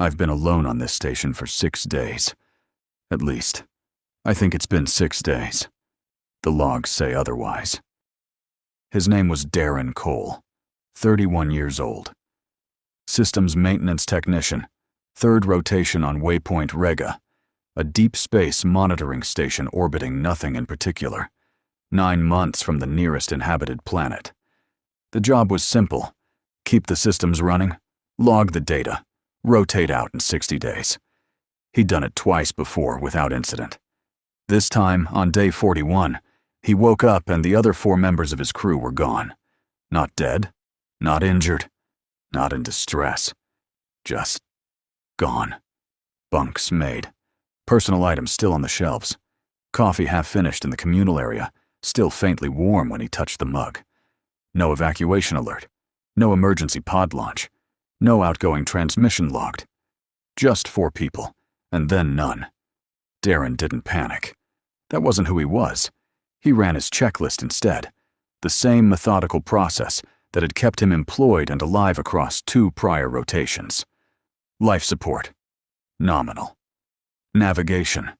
I've been alone on this station for 6 days. At least, I think it's been 6 days. The logs say otherwise. His name was Daren Cole, 31 years old. Systems maintenance technician, 3rd rotation on Waypoint Rega, a deep space monitoring station orbiting nothing in particular, 9 months from the nearest inhabited planet. The job was simple: keep the systems running, log the data, rotate out in 60 days. He'd done it twice before without incident. This time, on day 41, he woke up and the other 4 members of his crew were gone. Not dead, not injured, not in distress. Just gone. Bunks made. Personal items still on the shelves. Coffee half finished in the communal area, still faintly warm when he touched the mug. No evacuation alert. No emergency pod launch. No outgoing transmission logged. Just 4 people, and then none. Daren didn't panic. That wasn't who he was. He ran his checklist instead, the same methodical process that had kept him employed and alive across 2 prior rotations. Life support. Nominal. Navigation.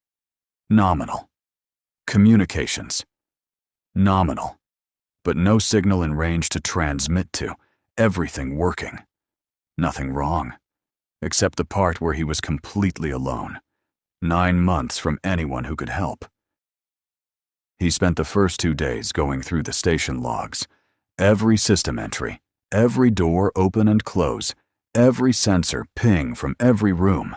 Nominal. Communications. Nominal. But no signal in range to transmit to. Everything working. Nothing wrong, except the part where he was completely alone. 9 months from anyone who could help. He spent the first 2 days going through the station logs. Every system entry, every door open and close, every sensor ping from every room.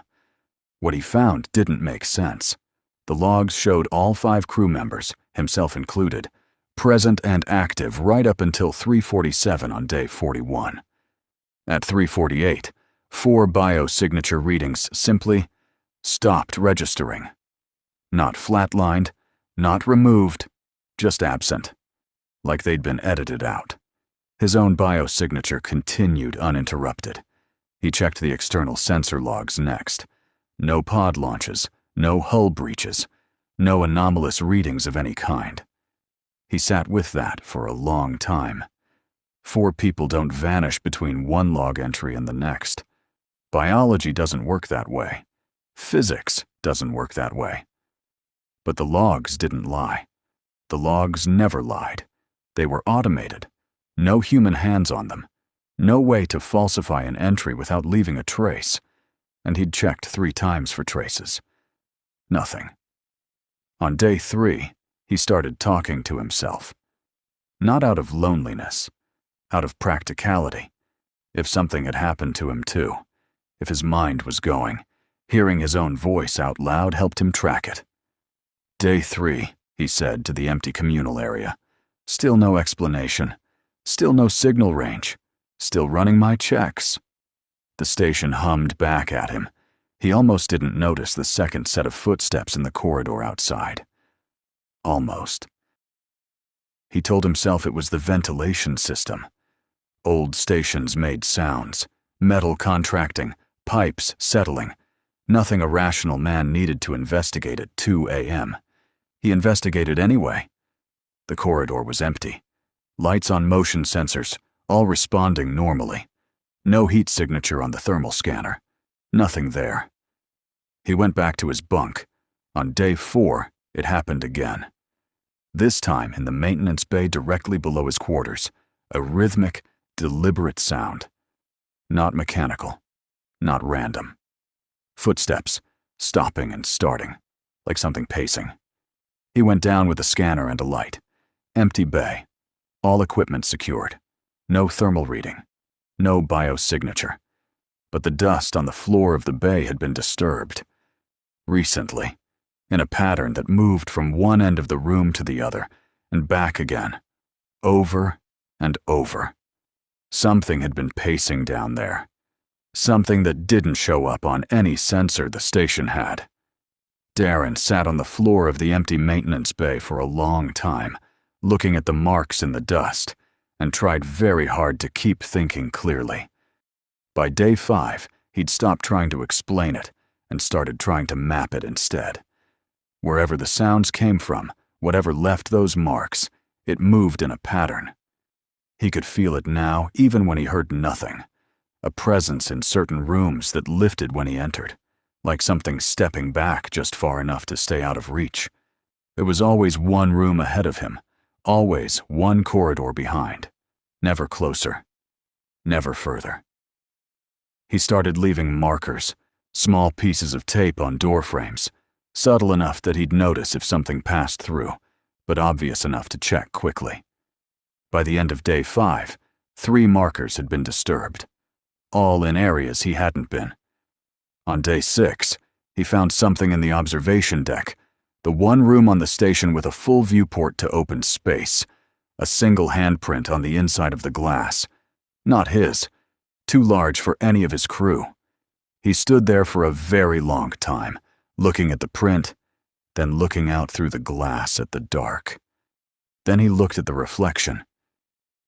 What he found didn't make sense. The logs showed all 5 crew members, himself included, present and active right up until 3:47 on day 41. At 3:48, 4 biosignature readings simply stopped registering. Not flatlined, not removed, just absent, like they'd been edited out. His own biosignature continued uninterrupted. He checked the external sensor logs next. No pod launches, no hull breaches, no anomalous readings of any kind. He sat with that for a long time. 4 people don't vanish between one log entry and the next. Biology doesn't work that way. Physics doesn't work that way. But the logs didn't lie. The logs never lied. They were automated. No human hands on them. No way to falsify an entry without leaving a trace. And he'd checked 3 times for traces. Nothing. On day 3, he started talking to himself. Not out of loneliness. Out of practicality. If something had happened to him too. If his mind was going. Hearing his own voice out loud helped him track it. Day 3, he said to the empty communal area. Still no explanation. Still no signal range. Still running my checks. The station hummed back at him. He almost didn't notice the second set of footsteps in the corridor outside. Almost. He told himself it was the ventilation system. Old stations made sounds. Metal contracting. Pipes settling. Nothing a rational man needed to investigate at 2 a.m. He investigated anyway. The corridor was empty. Lights on motion sensors, all responding normally. No heat signature on the thermal scanner. Nothing there. He went back to his bunk. On day 4, it happened again. This time in the maintenance bay directly below his quarters. A rhythmic, deliberate sound. Not mechanical. Not random. Footsteps, stopping and starting, like something pacing. He went down with a scanner and a light. Empty bay. All equipment secured. No thermal reading. No biosignature. But the dust on the floor of the bay had been disturbed. Recently. In a pattern that moved from one end of the room to the other, and back again. Over and over. Something had been pacing down there. Something that didn't show up on any sensor the station had. Daren sat on the floor of the empty maintenance bay for a long time, looking at the marks in the dust, and tried very hard to keep thinking clearly. By day 5, he'd stopped trying to explain it and started trying to map it instead. Wherever the sounds came from, whatever left those marks, it moved in a pattern. He could feel it now even when he heard nothing. a presence in certain rooms that lifted when he entered, like something stepping back just far enough to stay out of reach. There was always one room ahead of him, always one corridor behind, never closer, never further. He started leaving markers, small pieces of tape on door frames, subtle enough that he'd notice if something passed through, but obvious enough to check quickly. By the end of day 5, 3 markers had been disturbed, all in areas he hadn't been. On day 6, he found something in the observation deck, the one room on the station with a full viewport to open space, a single handprint on the inside of the glass. Not his, too large for any of his crew. He stood there for a very long time, looking at the print, then looking out through the glass at the dark. Then he looked at the reflection,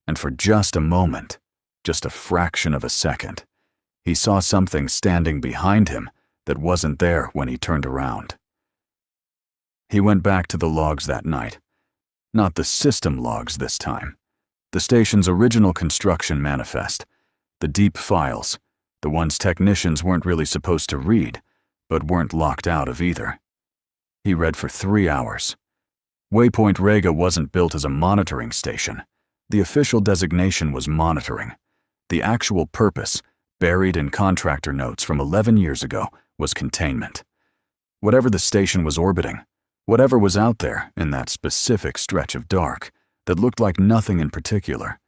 and for just a moment, just a fraction of a second, he saw something standing behind him that wasn't there when he turned around. He went back to the logs that night. Not the system logs this time. The station's original construction manifest. The deep files, the ones technicians weren't really supposed to read, but weren't locked out of either. He read for 3 hours. Waypoint Rega wasn't built as a monitoring station. The official designation was monitoring. The actual purpose, buried in contractor notes from 11 years ago, was containment. Whatever the station was orbiting, whatever was out there in that specific stretch of dark that looked like nothing in particular,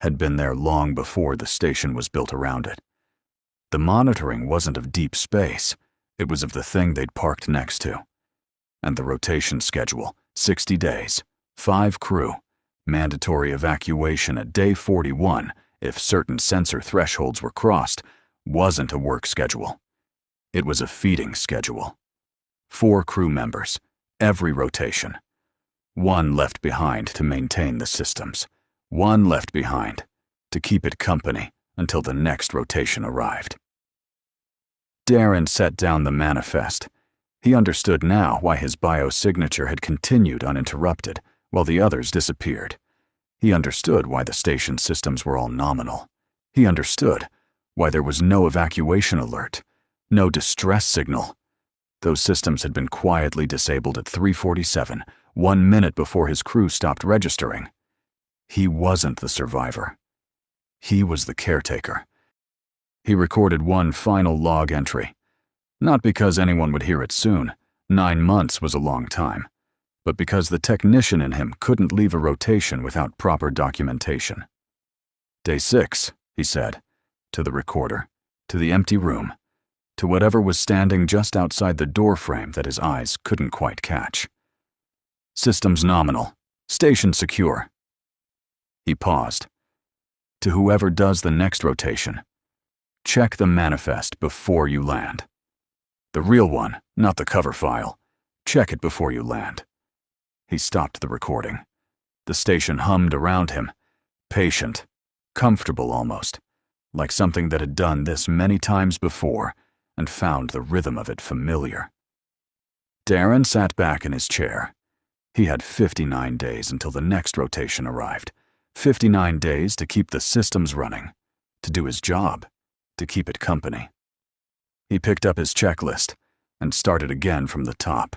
had been there long before the station was built around it. The monitoring wasn't of deep space, it was of the thing they'd parked next to. And the rotation schedule, 60 days, 5 crew, mandatory evacuation at day 41 if certain sensor thresholds were crossed, wasn't a work schedule. It was a feeding schedule. 4 crew members, every rotation. 1 left behind to maintain the systems. 1 left behind to keep it company until the next rotation arrived. Daren set down the manifest. He understood now why his biosignature had continued uninterrupted while the others disappeared. He understood why the station systems were all nominal. He understood why there was no evacuation alert, no distress signal. Those systems had been quietly disabled at 3:47, 1 minute before his crew stopped registering. He wasn't the survivor. He was the caretaker. He recorded one final log entry. Not because anyone would hear it soon, 9 months was a long time, but because the technician in him couldn't leave a rotation without proper documentation. Day 6, he said, to the recorder, to the empty room, to whatever was standing just outside the door frame that his eyes couldn't quite catch. Systems nominal, station secure. He paused. To whoever does the next rotation, check the manifest before you land. The real one, not the cover file. Check it before you land. He stopped the recording. The station hummed around him, patient, comfortable almost, like something that had done this many times before and found the rhythm of it familiar. Daren sat back in his chair. He had 59 days until the next rotation arrived. 59 days to keep the systems running, to do his job, to keep it company. He picked up his checklist and started again from the top.